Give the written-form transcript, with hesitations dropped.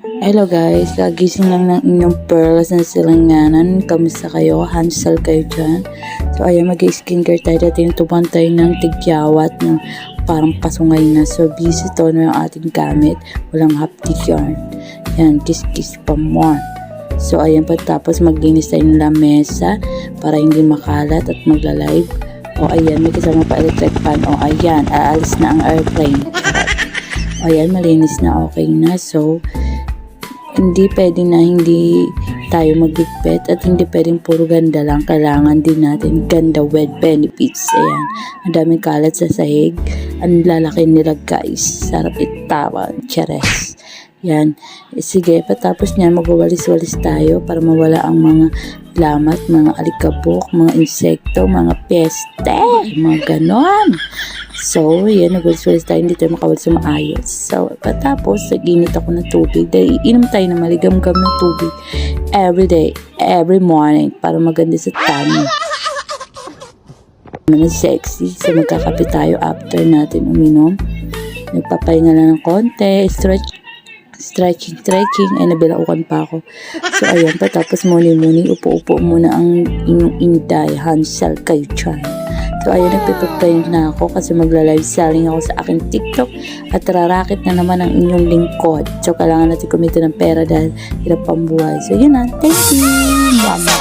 Hello guys, kagising lang ng inyong pearls na silanganan. Kamusta kayo? Hansel kayo dyan? So ayan, mag-skincare tayo. Dati tubuhan tayo ng tigyawat na parang pasungay na. So busy to na yung ating gamit. Walang haptic yarn. Yan, kiss-kiss pa more. So ayan, tapos maglinis tayo ng lamesa para hindi makalat at magla-live. O ayan, may kasama pa electric fan. O ayan, aalis na ang airplane. O ayan, malinis na, okay na. So hindi pwede na hindi tayo magligpit at hindi pwedeng puro ganda lang. Kailangan din natin ganda with benefits. Ayan. Ang daming kalat sa sahig. Ang lalaki nila guys. Sarap itawan. Cheres. Yan. Sige, patapos niyan magwawalis-walis tayo para mawala ang mga lamat, mga alikabok, mga insekto, mga peste, mga ganon. So, yan, nagwalis-walis tayo, hindi tayo makawalis sa maayos. So, patapos, nag-init ako ng tubig. Dahil inom tayo ng maligam-gam ng tubig every day, every morning, para maganda sa tummy. Naman sexy. So, magkakape tayo after natin uminom. Nagpapahinga lang ng konti, stretching, ay nabilaukan pa ako. So, ayan, patapos muni-muni, upo-upo muna ang inyong inday, Hansel kayo dyan. So, ayun, nagpipag-prank na ako kasi magla-live selling ako sa aking TikTok at rarakit na naman ang inyong lingkod. So, kailangan natin kumita ng pera dahil hirap ang buhay. So, yun na. Thank you! Mama!